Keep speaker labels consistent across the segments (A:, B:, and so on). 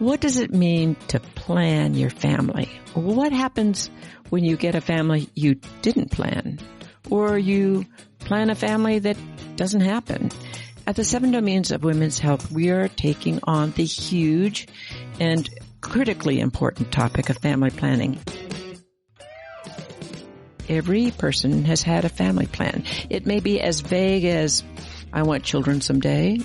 A: What does it mean to plan your family? What happens when you get a family you didn't plan? Or you plan a family that doesn't happen? At the 7 Domains of Women's Health, we are taking on the huge and critically important topic of family planning. Every person has had a family plan. It may be as vague as, I want children someday,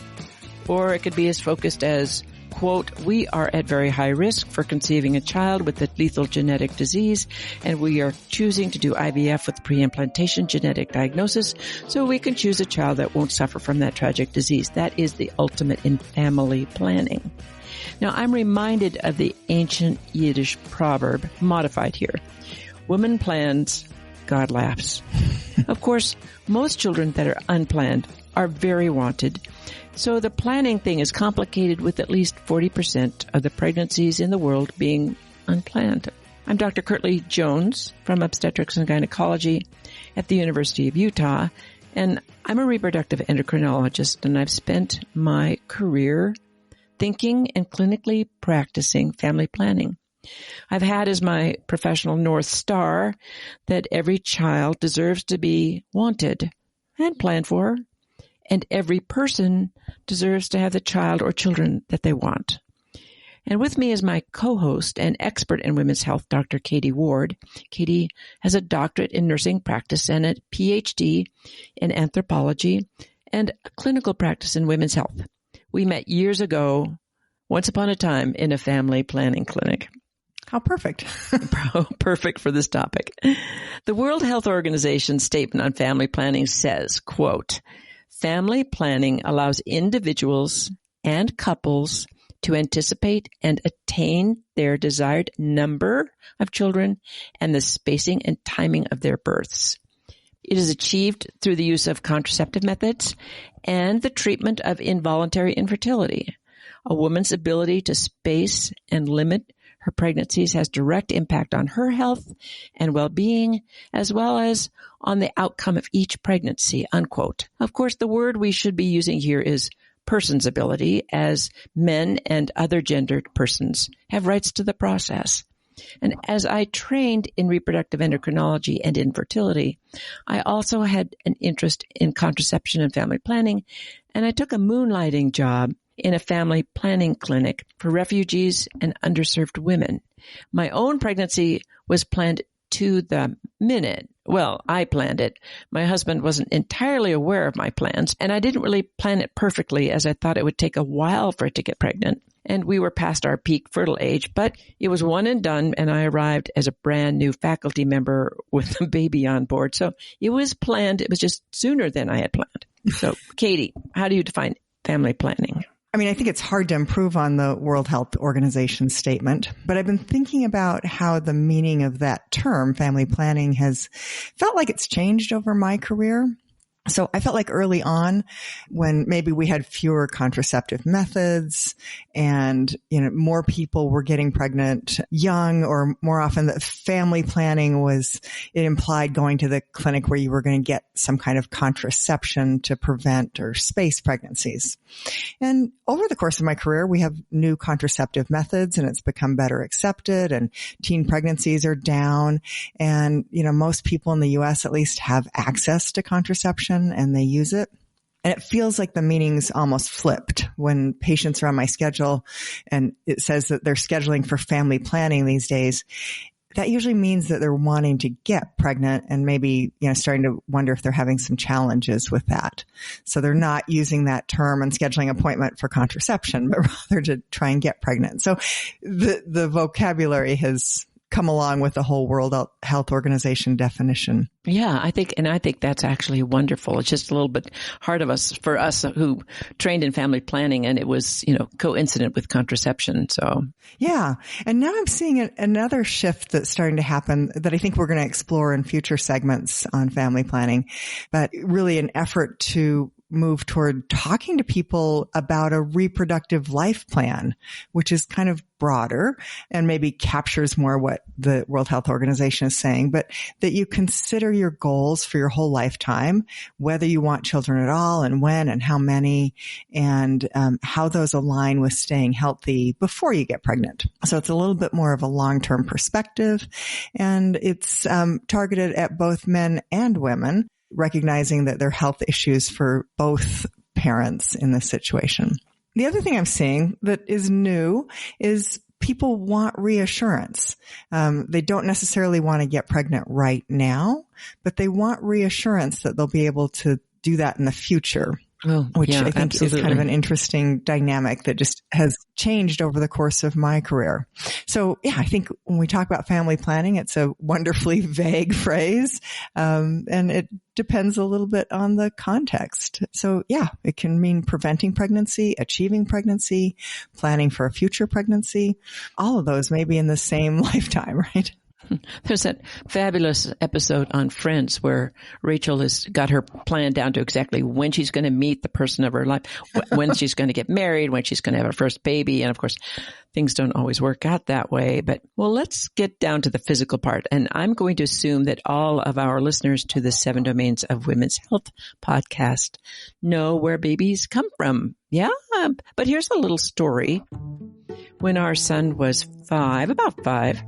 A: or it could be as focused as, quote, we are at very high risk for conceiving a child with a lethal genetic disease, and we are choosing to do IVF with pre-implantation genetic diagnosis so we can choose a child that won't suffer from that tragic disease. That is the ultimate in family planning. Now, I'm reminded of the ancient Yiddish proverb, modified here. Woman plans, God laughs. Of course, most children that are unplanned are very wanted. So the planning thing is complicated with at least 40% of the pregnancies in the world being unplanned. I'm Dr. Kirtley Jones from Obstetrics and Gynecology at the University of Utah, and I'm a reproductive endocrinologist, and I've spent my career thinking and clinically practicing family planning. I've had as my professional North Star that every child deserves to be wanted and planned for, and every person deserves to have the child or children that they want. And with me is my co-host and expert in women's health, Dr. Katie Ward. Katie has a doctorate in nursing practice and a PhD in anthropology and a clinical practice in women's health. We met years ago, once upon a time, in a family planning clinic.
B: How perfect.
A: Perfect for this topic. The World Health Organization statement on family planning says, quote, family planning allows individuals and couples to anticipate and attain their desired number of children and the spacing and timing of their births. It is achieved through the use of contraceptive methods and the treatment of involuntary infertility. A woman's ability to space and limit her pregnancies has direct impact on her health and well-being, as well as on the outcome of each pregnancy, unquote. Of course, the word we should be using here is person's ability, as men and other gendered persons have rights to the process. And as I trained in reproductive endocrinology and infertility, I also had an interest in contraception and family planning, and I took a moonlighting job in a family planning clinic for refugees and underserved women. My own pregnancy was planned to the minute. Well, I planned it. My husband wasn't entirely aware of my plans, and I didn't really plan it perfectly as I thought it would take a while for it to get pregnant. And we were past our peak fertile age, but it was one and done, and I arrived as a brand new faculty member with a baby on board. So it was planned. It was just sooner than I had planned. So, Katie, how do you define family planning?
B: I mean, I think it's hard to improve on the World Health Organization statement, but I've been thinking about how the meaning of that term, family planning, has felt like it's changed over my career. So I felt like early on, when maybe we had fewer contraceptive methods and, more people were getting pregnant young, or more often that family planning it implied going to the clinic where you were going to get some kind of contraception to prevent or space pregnancies. And over the course of my career, we have new contraceptive methods, and it's become better accepted, and teen pregnancies are down. And, most people in the U.S. at least have access to contraception, and they use it. And it feels like the meaning's almost flipped when patients are on my schedule and it says that they're scheduling for family planning these days. That usually means that they're wanting to get pregnant and maybe, starting to wonder if they're having some challenges with that. So they're not using that term and scheduling an appointment for contraception, but rather to try and get pregnant. So the vocabulary has come along with the whole World Health Organization definition.
A: Yeah, I think that's actually wonderful. It's just a little bit hard for us who trained in family planning, and it was, coincident with contraception. So
B: yeah. And now I'm seeing another shift that's starting to happen that I think we're going to explore in future segments on family planning, but really an effort to move toward talking to people about a reproductive life plan, which is kind of broader and maybe captures more what the World Health Organization is saying, but that you consider your goals for your whole lifetime, whether you want children at all and when and how many, and how those align with staying healthy before you get pregnant. So it's a little bit more of a long-term perspective, and it's targeted at both men and women, recognizing that there are health issues for both parents in this situation. The other thing I'm seeing that is new is people want reassurance. They don't necessarily want to get pregnant right now, but they want reassurance that they'll be able to do that in the future. Which I think is kind of an interesting dynamic that just has changed over the course of my career. So yeah, I think when we talk about family planning, it's a wonderfully vague phrase. And it depends a little bit on the context. So yeah, it can mean preventing pregnancy, achieving pregnancy, planning for a future pregnancy. All of those may be in the same lifetime, right?
A: There's that fabulous episode on Friends where Rachel has got her plan down to exactly when she's going to meet the person of her life, when she's going to get married, when she's going to have her first baby. And of course, things don't always work out that way. But well, let's get down to the physical part. And I'm going to assume that all of our listeners to the 7 Domains of Women's Health podcast know where babies come from. Yeah. But here's a little story. When our son was about five,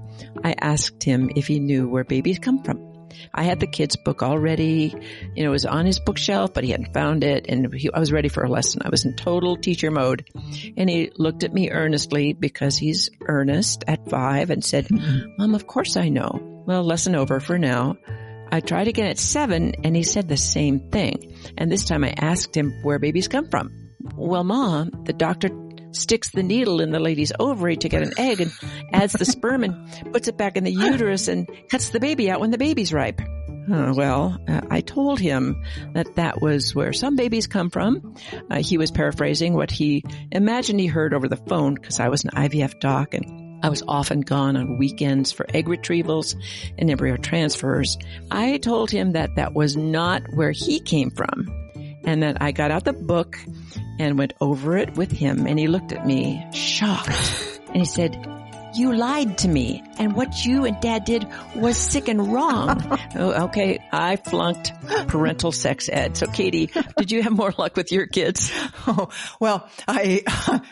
A: I asked him if he knew where babies come from. I had the kids' book already. It was on his bookshelf, but he hadn't found it. And I was ready for a lesson. I was in total teacher mode. And he looked at me earnestly because he's earnest at 5 and said, Mom, of course I know. Well, lesson over for now. I tried again at 7 and he said the same thing. And this time I asked him where babies come from. Well, Mom, the doctor sticks the needle in the lady's ovary to get an egg and adds the sperm and puts it back in the uterus and cuts the baby out when the baby's ripe. I told him that was where some babies come from. He was paraphrasing what he imagined he heard over the phone because I was an IVF doc and I was often gone on weekends for egg retrievals and embryo transfers. I told him that was not where he came from and that I got out the book and went over it with him, and he looked at me shocked, and he said, you lied to me, and what you and Dad did was sick and wrong. Okay, I flunked parental sex ed. So Katie, did you have more luck with your kids?
B: Oh, well,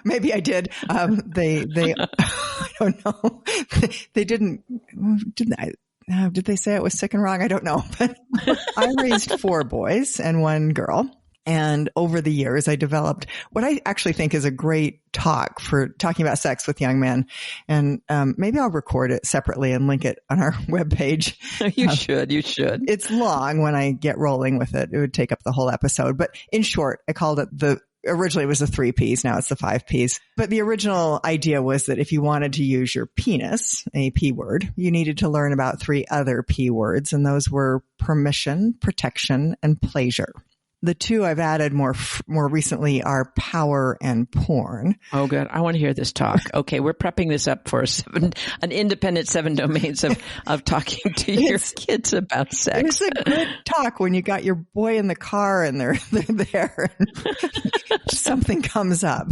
B: maybe I did. They I don't know. Did they say it was sick and wrong? I don't know, but I raised 4 boys and 1 girl. And over the years, I developed what I actually think is a great talk for talking about sex with young men. And maybe I'll record it separately and link it on our webpage.
A: You should.
B: It's long when I get rolling with it. It would take up the whole episode. But in short, I called it originally it was the 3 Ps. Now it's the 5 Ps. But the original idea was that if you wanted to use your penis, a P word, you needed to learn about 3 other P words. And those were permission, protection, and pleasure. The 2 I've added more recently are power and porn.
A: Oh, good. I want to hear this talk. Okay, we're prepping this up for an independent 7 domains of talking to your kids about sex.
B: It's a good talk when you got your boy in the car and they're there and something comes up.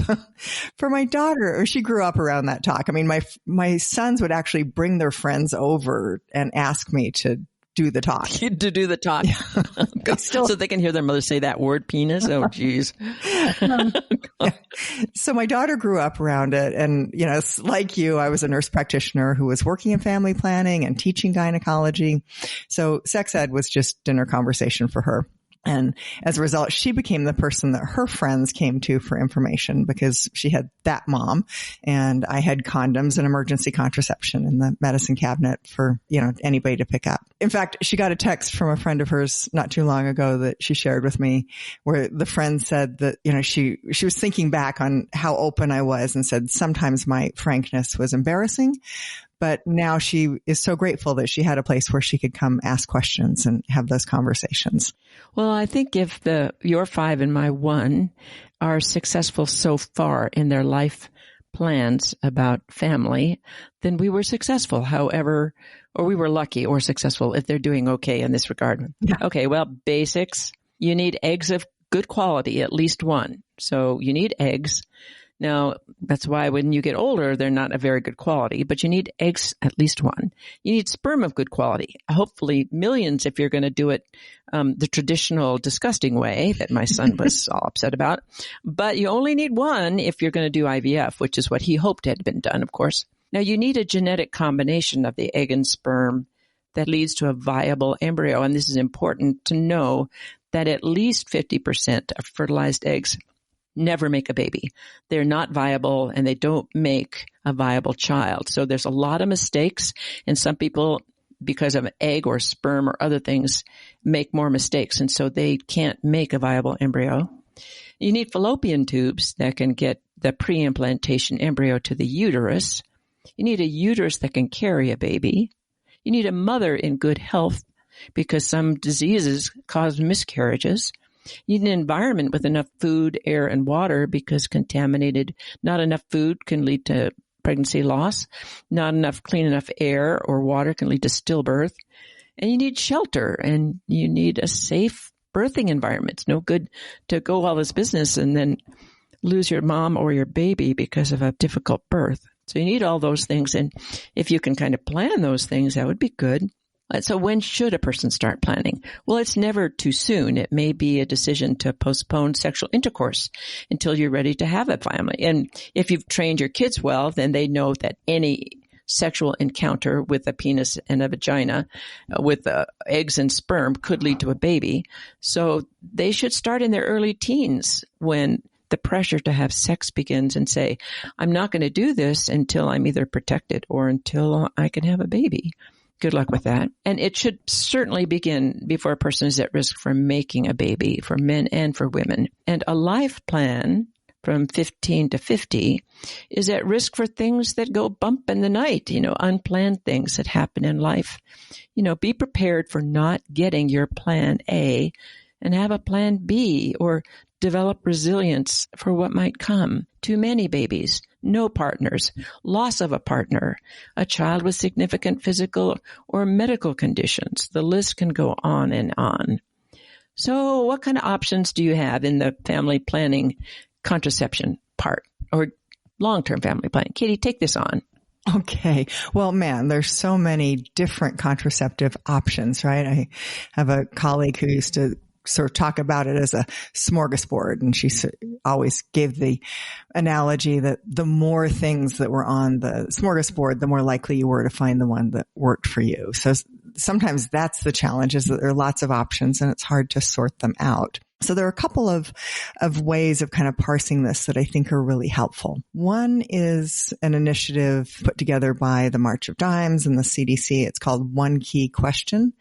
B: For my daughter, she grew up around that talk. I mean, my sons would actually bring their friends over and ask me to do the talk.
A: To do the talk. Yeah. So they can hear their mother say that word, penis. Oh, geez.
B: Yeah. So my daughter grew up around it. And, like you, I was a nurse practitioner who was working in family planning and teaching gynecology. So sex ed was just dinner conversation for her. And as a result, she became the person that her friends came to for information because she had that mom and I had condoms and emergency contraception in the medicine cabinet for, anybody to pick up. In fact, she got a text from a friend of hers not too long ago that she shared with me where the friend said that, she was thinking back on how open I was and said sometimes my frankness was embarrassing. But now she is so grateful that she had a place where she could come ask questions and have those conversations.
A: Well, I think if your 5 and my 1 are successful so far in their life plans about family, then we were successful. However, or we were lucky or successful if they're doing okay in this regard. Yeah. Okay, well, basics. You need eggs of good quality, at least one. So you need eggs. Now, that's why when you get older, they're not a very good quality, but you need eggs, at least one. You need sperm of good quality, hopefully millions if you're going to do it the traditional disgusting way that my son was all upset about. But you only need one if you're going to do IVF, which is what he hoped had been done, of course. Now, you need a genetic combination of the egg and sperm that leads to a viable embryo. And this is important to know that at least 50% of fertilized eggs never make a baby. They're not viable and they don't make a viable child. So there's a lot of mistakes, and some people, because of egg or sperm or other things, make more mistakes. And so they can't make a viable embryo. You need fallopian tubes that can get the pre-implantation embryo to the uterus. You need a uterus that can carry a baby. You need a mother in good health because some diseases cause miscarriages. You need an environment with enough food, air, and water because not enough food can lead to pregnancy loss. Not enough clean enough air or water can lead to stillbirth. And you need shelter, and you need a safe birthing environment. It's no good to go all this business and then lose your mom or your baby because of a difficult birth. So you need all those things. And if you can kind of plan those things, that would be good. So when should a person start planning? Well, it's never too soon. It may be a decision to postpone sexual intercourse until you're ready to have a family. And if you've trained your kids well, then they know that any sexual encounter with a penis and a vagina, with eggs and sperm, could lead to a baby. So they should start in their early teens when the pressure to have sex begins and say, I'm not going to do this until I'm either protected or until I can have a baby. Good luck with that. And it should certainly begin before a person is at risk for making a baby, for men and for women. And a life plan from 15 to 50 is at risk for things that go bump in the night, unplanned things that happen in life. Be prepared for not getting your plan A and have a plan B, or develop resilience for what might come. Too many babies, no partners, loss of a partner, a child with significant physical or medical conditions. The list can go on and on. So what kind of options do you have in the family planning contraception part, or long-term family planning? Katie, take this on.
B: Okay. Well, man, there's so many different contraceptive options, right? I have a colleague who used to sort of talk about it as a smorgasbord. And she always gave the analogy that the more things that were on the smorgasbord, the more likely you were to find the one that worked for you. So sometimes that's the challenge, is that there are lots of options and it's hard to sort them out. So there are a couple of ways of kind of parsing this that I think are really helpful. One is an initiative put together by the March of Dimes and the CDC. It's called One Key Question.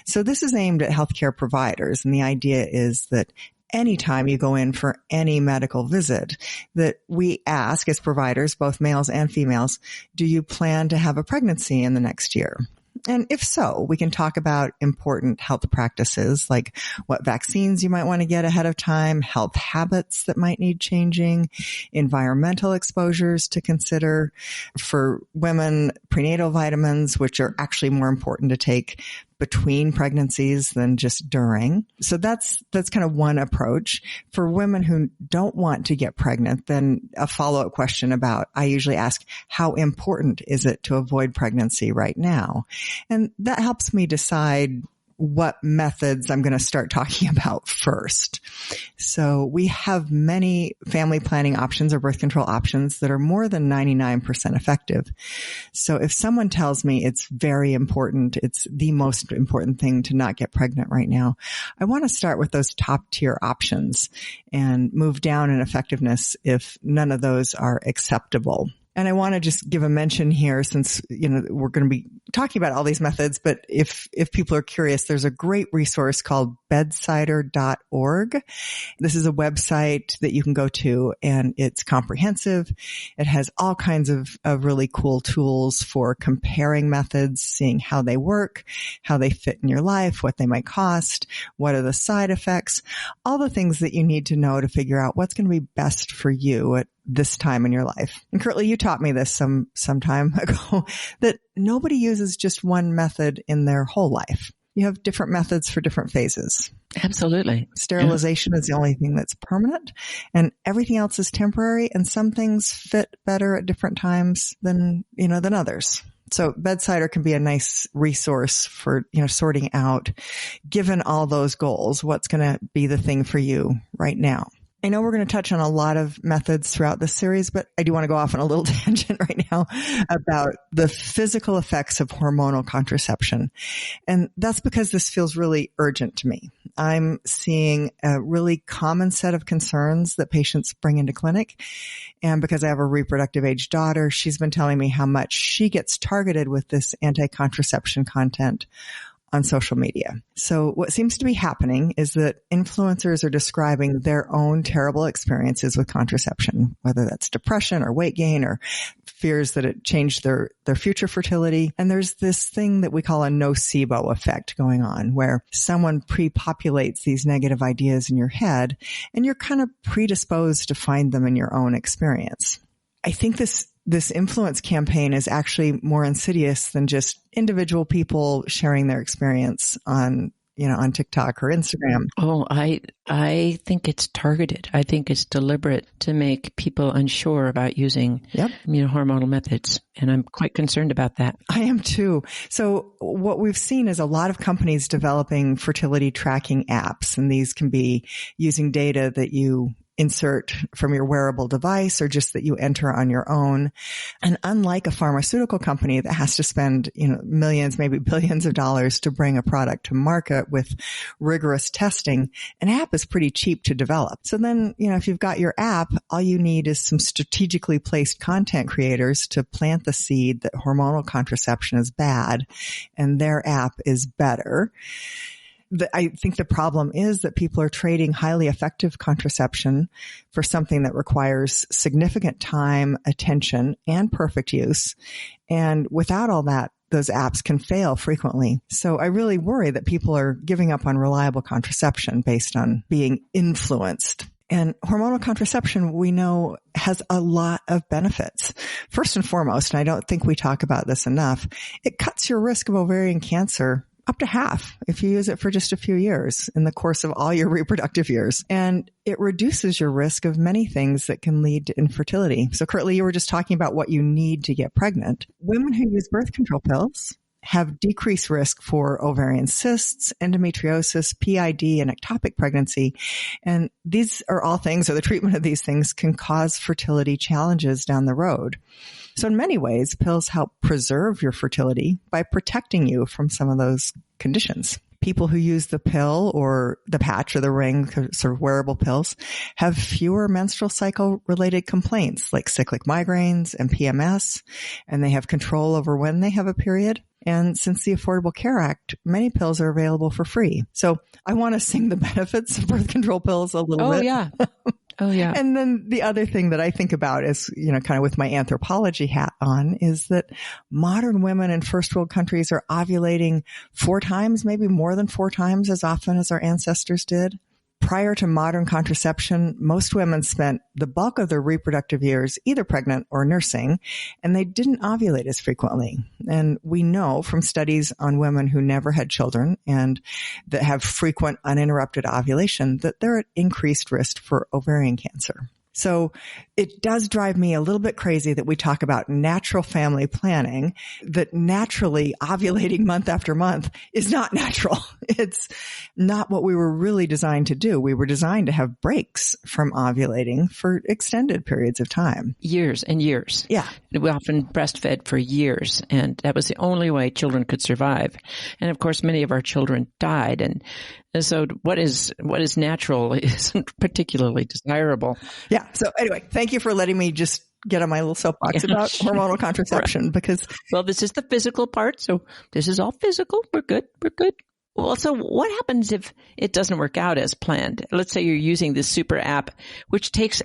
B: So this is aimed at healthcare providers. And the idea is that anytime you go in for any medical visit, that we ask as providers, both males and females, do you plan to have a pregnancy in the next year? And if so, we can talk about important health practices like what vaccines you might want to get ahead of time, health habits that might need changing, environmental exposures to consider. For women, prenatal vitamins, which are actually more important to take between pregnancies than just during. So that's kind of one approach. For women who don't want to get pregnant, then a follow-up question I usually ask, how important is it to avoid pregnancy right now? And that helps me decide what methods I'm going to start talking about first. So we have many family planning options or birth control options that are more than 99% effective. So if someone tells me it's very important, it's the most important thing to not get pregnant right now, I want to start with those top tier options and move down in effectiveness if none of those are acceptable. And I want to just give a mention here, since, we're going to be talking about all these methods, but if people are curious, there's a great resource called bedsider.org. This is a website that you can go to, and it's comprehensive. It has all kinds of really cool tools for comparing methods, seeing how they work, how they fit in your life, what they might cost, what are the side effects, all the things that you need to know to figure out what's going to be best for you at this time in your life. And Curtly, you taught me this some time ago, that nobody uses just one method in their whole life. you have different methods for different phases.
A: Absolutely.
B: Sterilization is the only thing that's permanent, and everything else is temporary, and some things fit better at different times than others. So bedsider can be a nice resource for, sorting out, given all those goals, what's going to be the thing for you right now. I know we're going to touch on a lot of methods throughout this series, but I do want to go off on a little tangent right now about the physical effects of hormonal contraception. And that's because this feels really urgent to me. I'm seeing a really common set of concerns that patients bring into clinic. And because I have a reproductive age daughter, she's been telling me how much she gets targeted with this anti-contraception content on social media. So what seems to be happening is that influencers are describing their own terrible experiences with contraception, whether that's depression or weight gain or fears that it changed their future fertility. And there's this thing that we call a nocebo effect going on, where someone pre-populates these negative ideas in your head and you're kind of predisposed to find them in your own experience. I think this influence campaign is actually more insidious than just individual people sharing their experience on TikTok or Instagram.
A: Oh, I think it's targeted. I think it's deliberate to make people unsure about using hormonal methods. And I'm quite concerned about that.
B: I am too. So what we've seen is a lot of companies developing fertility tracking apps, and these can be using data that you insert from your wearable device or just that you enter on your own. And unlike a pharmaceutical company that has to spend, millions, maybe billions of dollars to bring a product to market with rigorous testing, an app is pretty cheap to develop. So then, if you've got your app, all you need is some strategically placed content creators to plant the seed that hormonal contraception is bad and their app is better. I think the problem is that people are trading highly effective contraception for something that requires significant time, attention, and perfect use. And without all that, those apps can fail frequently. So I really worry that people are giving up on reliable contraception based on being influenced. And hormonal contraception, we know, has a lot of benefits. First and foremost, and I don't think we talk about this enough, it cuts your risk of ovarian cancer up to half if you use it for just a few years in the course of all your reproductive years. And it reduces your risk of many things that can lead to infertility. So currently, you were just talking about what you need to get pregnant. Women who use birth control pills have decreased risk for ovarian cysts, endometriosis, PID, and ectopic pregnancy. And these are all things, or the treatment of these things can cause fertility challenges down the road. So in many ways, pills help preserve your fertility by protecting you from some of those conditions. People who use the pill or the patch or the ring, sort of wearable pills, have fewer menstrual cycle related complaints like cyclic migraines and PMS, and they have control over when they have a period. And since the Affordable Care Act, many pills are available for free. So I want to sing the benefits of birth control pills a little bit.
A: Oh, yeah.
B: And then the other thing that I think about is, kind of with my anthropology hat on, is that modern women in first world countries are ovulating 4 times, maybe more than 4 times as often as our ancestors did. Prior to modern contraception, most women spent the bulk of their reproductive years either pregnant or nursing, and they didn't ovulate as frequently. And we know from studies on women who never had children and that have frequent uninterrupted ovulation that they're at increased risk for ovarian cancer. So it does drive me a little bit crazy that we talk about natural family planning, that naturally ovulating month after month is not natural. It's not what we were really designed to do. We were designed to have breaks from ovulating for extended periods of time.
A: Years and years.
B: Yeah.
A: We often breastfed for years, and that was the only way children could survive. And of course, many of our children died. And so what is natural isn't particularly desirable.
B: Yeah. So anyway, thank you for letting me just get on my little soapbox about hormonal contraception because...
A: Well, this is the physical part. So this is all physical. We're good. Well, so what happens if it doesn't work out as planned? Let's say you're using this super app, which takes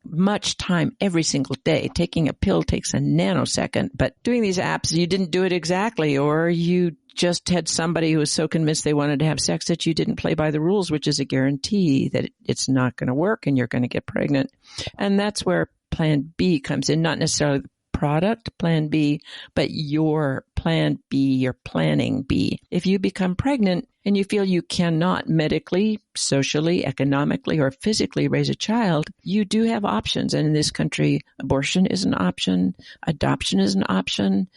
A: much time every single day. Taking a pill takes a nanosecond, but doing these apps, you didn't do it exactly, or you just had somebody who was so convinced they wanted to have sex that you didn't play by the rules, which is a guarantee that it's not going to work and you're going to get pregnant. And that's where plan B comes in, not necessarily the product, plan B, but your plan B, your planning B. If you become pregnant and you feel you cannot medically, socially, economically, or physically raise a child, you do have options. And in this country, abortion is an option, adoption is an option.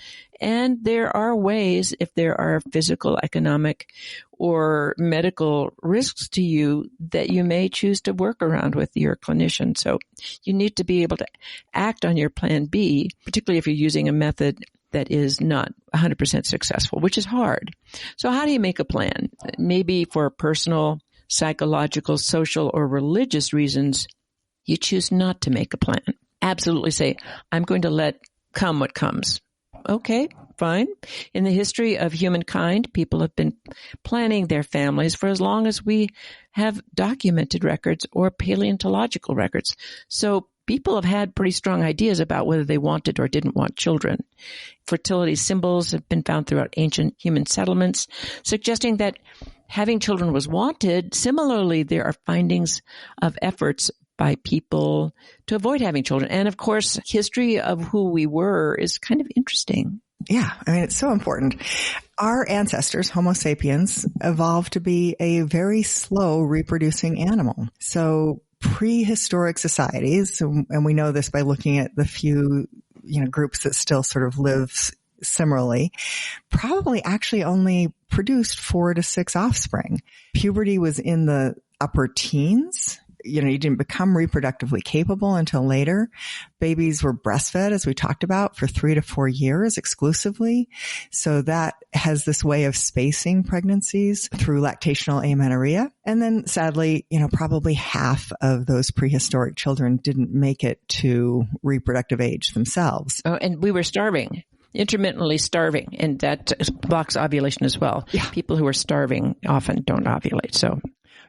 A: And there are ways, if there are physical, economic, or medical risks to you, that you may choose to work around with your clinician. So you need to be able to act on your plan B, particularly if you're using a method that is not 100% successful, which is hard. So how do you make a plan? Maybe for personal, psychological, social, or religious reasons, you choose not to make a plan. Absolutely say, I'm going to let come what comes. Okay, fine. In the history of humankind, people have been planning their families for as long as we have documented records or paleontological records. So people have had pretty strong ideas about whether they wanted or didn't want children. Fertility symbols have been found throughout ancient human settlements, suggesting that having children was wanted. Similarly, there are findings of efforts by people to avoid having children. And of course, history of who we were is kind of interesting.
B: Yeah, I mean, it's so important. Our ancestors, Homo sapiens, evolved to be a very slow reproducing animal. So prehistoric societies, and we know this by looking at the few, groups that still sort of live similarly, probably actually only produced 4 to 6 offspring. Puberty was in the upper teens. You didn't become reproductively capable until later. Babies were breastfed, as we talked about, for 3 to 4 years exclusively. So that has this way of spacing pregnancies through lactational amenorrhea. And then sadly, probably half of those prehistoric children didn't make it to reproductive age themselves.
A: Oh, and we were starving. Intermittently starving, and that blocks ovulation as well.
B: Yeah.
A: People who are starving often don't ovulate, so.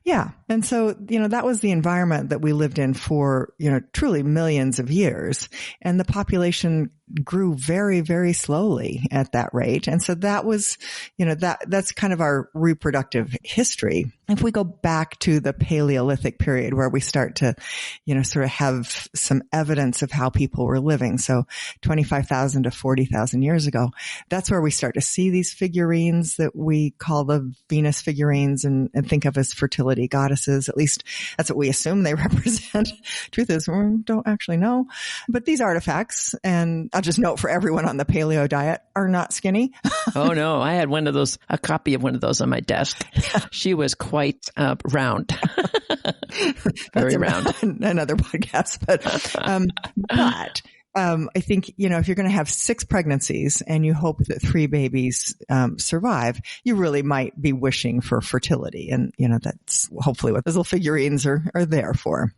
B: Yeah. And so, that was the environment that we lived in for, truly millions of years. And the population grew very, very slowly at that rate. And so that was, that's kind of our reproductive history. If we go back to the Paleolithic period where we start to, sort of have some evidence of how people were living. So 25,000 to 40,000 years ago, that's where we start to see these figurines that we call the Venus figurines and think of as fertility goddesses. At least that's what we assume they represent. Truth is, we don't actually know. But these artifacts, and I'll just note for everyone on the paleo diet, are not skinny.
A: Oh no, I had a copy of one of those on my desk. She was quite round. Very round.
B: Another podcast, but I think, if you're going to have 6 pregnancies and you hope that 3 babies survive, you really might be wishing for fertility. And, that's hopefully what those little figurines are there for.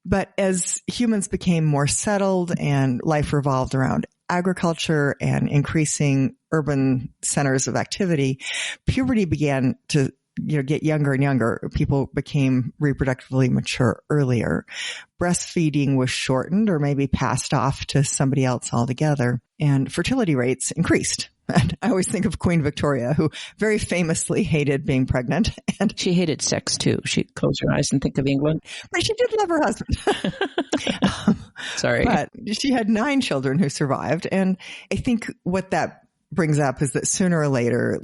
B: But as humans became more settled and life revolved around agriculture and increasing urban centers of activity, puberty began to get younger and younger. People became reproductively mature earlier. Breastfeeding was shortened or maybe passed off to somebody else altogether, and fertility rates increased. And I always think of Queen Victoria, who very famously hated being pregnant. And
A: she hated sex too. She'd close her eyes and think of England.
B: But she did love her husband.
A: Sorry.
B: But she had 9 children who survived. And I think what that brings up is that sooner or later,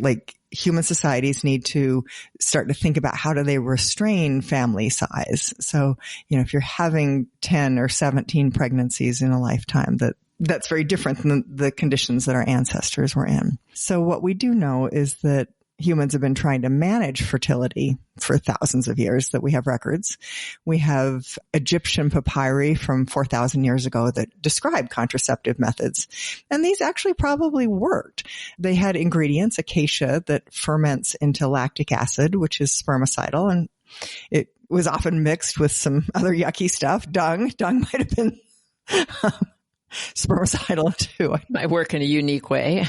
B: human societies need to start to think about how do they restrain family size. So, if you're having 10 or 17 pregnancies in a lifetime, that's very different than the conditions that our ancestors were in. So what we do know is that humans have been trying to manage fertility for thousands of years that we have records. We have Egyptian papyri from 4,000 years ago that describe contraceptive methods. And these actually probably worked. They had ingredients, acacia, that ferments into lactic acid, which is spermicidal. And it was often mixed with some other yucky stuff. Dung might have been spermicidal too.
A: I work in a unique way.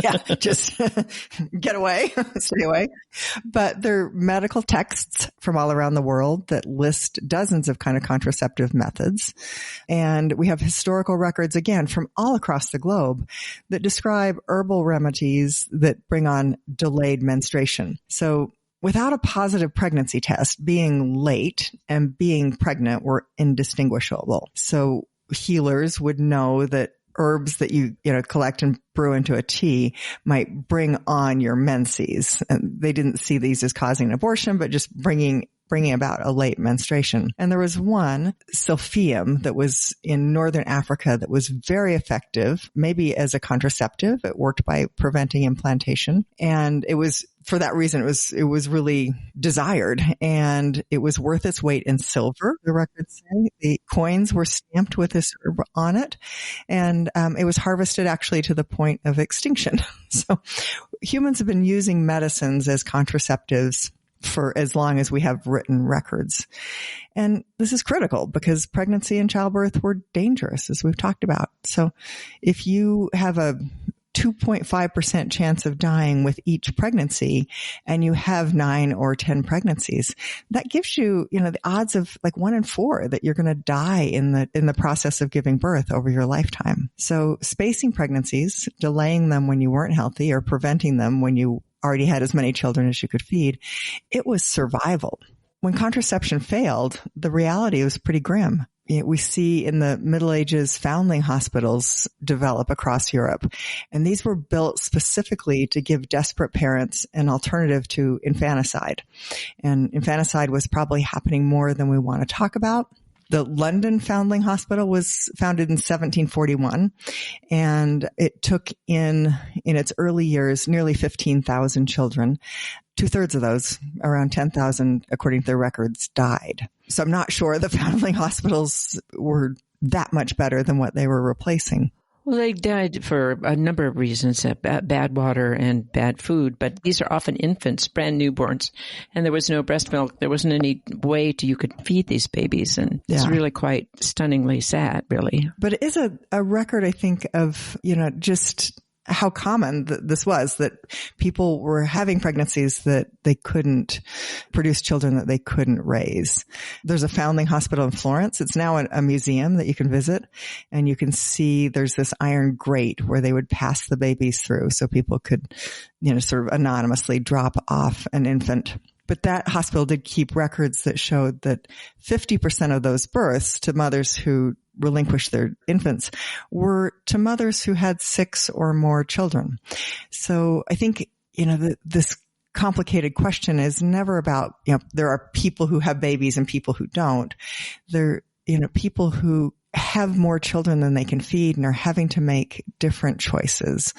B: Yeah, just get away, stay away. But there are medical texts from all around the world that list dozens of kind of contraceptive methods. And we have historical records, again, from all across the globe that describe herbal remedies that bring on delayed menstruation. So without a positive pregnancy test, being late and being pregnant were indistinguishable. So healers would know that herbs that you collect and brew into a tea might bring on your menses. And they didn't see these as causing an abortion, but just bringing about a late menstruation. And there was one, silphium, that was in northern Africa that was very effective, maybe as a contraceptive. It worked by preventing implantation. And it was, for that reason, it was really desired, and it was worth its weight in silver, the records say. The coins were stamped with this herb on it, and it was harvested actually to the point of extinction. So humans have been using medicines as contraceptives for as long as we have written records. And this is critical because pregnancy and childbirth were dangerous, as we've talked about. So if you have a 2.5% chance of dying with each pregnancy and you have 9 or 10 pregnancies, that gives you, the odds of like 1 in 4 that you're going to die in the process of giving birth over your lifetime. So spacing pregnancies, delaying them when you weren't healthy, or preventing them when you already had as many children as you could feed, it was survival. When contraception failed, the reality was pretty grim. We see in the Middle Ages foundling hospitals develop across Europe, and these were built specifically to give desperate parents an alternative to infanticide. And infanticide was probably happening more than we want to talk about. The London Foundling Hospital was founded in 1741, and it took in its early years nearly 15,000 children. 2/3 of those, around 10,000, according to their records, died. So I'm not sure the foundling hospitals were that much better than what they were replacing.
A: Well, they died for a number of reasons, bad water and bad food, but these are often infants, brand newborns, and there was no breast milk. There wasn't any way you could feed these babies, and it's really quite stunningly sad, really.
B: But it is a record, I think, of, just how common this was, that people were having pregnancies that they couldn't produce, children that they couldn't raise. There's a foundling hospital in Florence. It's now a museum that you can visit, and you can see there's this iron grate where they would pass the babies through so people could, sort of anonymously drop off an infant. But that hospital did keep records that showed that 50% of those births to mothers who relinquished their infants were to mothers who had 6 or more children. So I think, this complicated question is never about, there are people who have babies and people who don't. There, people who have more children than they can feed and are having to make different choices.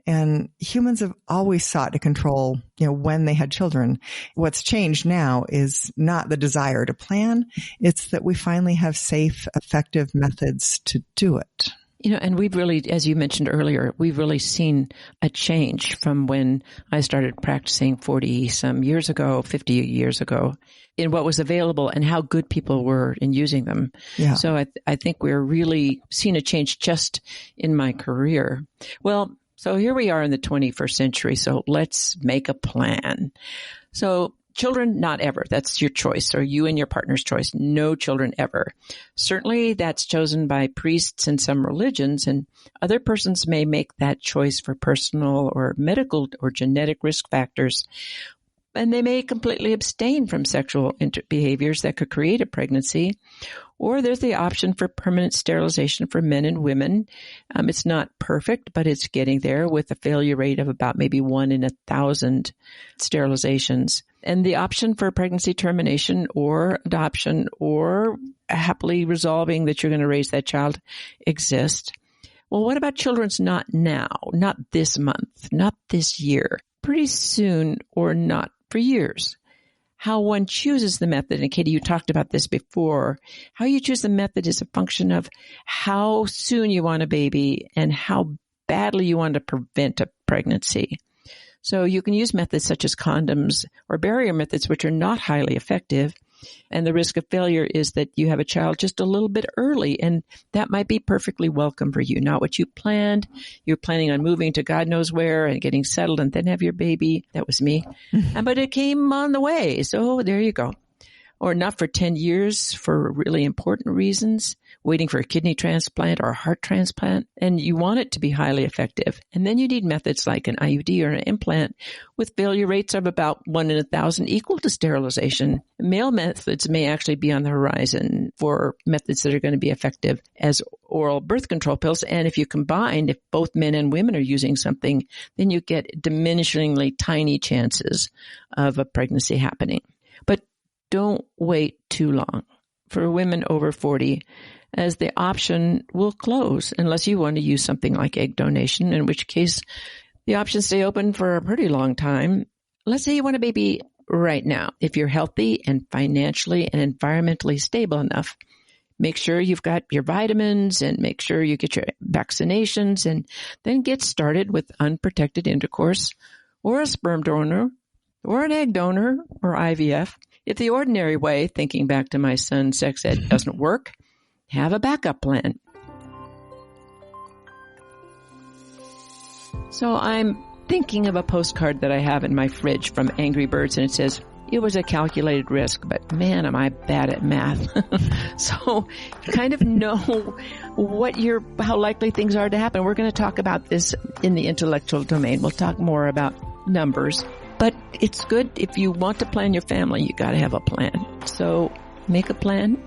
B: And humans have always sought to control, when they had children. What's changed now is not the desire to plan. It's that we finally have safe, effective methods to do it.
A: And we've really, as you mentioned earlier, we've really seen a change from when I started practicing 40-some years ago, 50 years ago, in what was available and how good people were in using them. Yeah. So I think we're really seeing a change just in my career. Well, so here we are in the 21st century, so let's make a plan. So children, not ever. That's your choice, or you and your partner's choice. No children ever. Certainly that's chosen by priests in some religions, and other persons may make that choice for personal or medical or genetic risk factors. And they may completely abstain from sexual behaviors that could create a pregnancy. Or there's the option for permanent sterilization for men and women. It's not perfect, but it's getting there, with a failure rate of about maybe 1 in 1,000 sterilizations. And the option for pregnancy termination or adoption or happily resolving that you're going to raise that child exists. Well, what about children's not now, not this month, not this year, pretty soon, or not for years? How one chooses the method, and Katie, you talked about this before, how you choose the method is a function of how soon you want a baby and how badly you want to prevent a pregnancy. So you can use methods such as condoms or barrier methods, which are not highly effective. And the risk of failure is that you have a child just a little bit early, and that might be perfectly welcome for you. Not what you planned. You're planning on moving to God knows where and getting settled and then have your baby. That was me. But it came on the way. So there you go. or not for 10 years for really important reasons, waiting for a kidney transplant or a heart transplant, and you want it to be highly effective. And then you need methods like an IUD or an implant with failure rates of about 1 in 1,000 equal to sterilization. Male methods may actually be on the horizon for methods that are going to be effective as oral birth control pills. And if you combine, if both men and women are using something, then you get diminishingly tiny chances of a pregnancy happening. But don't wait too long for women over 40, as the option will close unless you want to use something like egg donation, in which case the options stay open for a pretty long time. Let's say you want a baby right now. If you're healthy and financially and environmentally stable enough, make sure you've got your vitamins and make sure you get your vaccinations, and then get started with unprotected intercourse or a sperm donor or an egg donor or IVF. If the ordinary way, thinking back to my son's sex ed, doesn't work, have a backup plan. So I'm thinking of a postcard that I have in my fridge from Angry Birds, and it says, "It was a calculated risk, but man, am I bad at math." So kind of know how likely things are to happen. We're going to talk about this in the intellectual domain. We'll talk more about numbers, but it's good if you want to plan your family, you got to have a plan. So make a plan.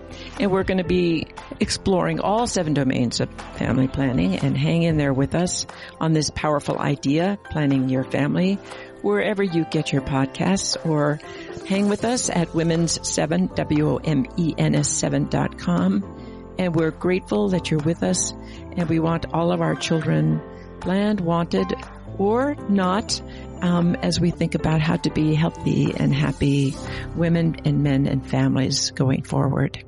A: And we're going to be exploring all 7 domains of family planning, and hang in there with us on this powerful idea, planning your family, wherever you get your podcasts, or hang with us at Women's 7, WOMENS7.com. And we're grateful that you're with us, and we want all of our children planned, wanted, or not, as we think about how to be healthy and happy women and men and families going forward.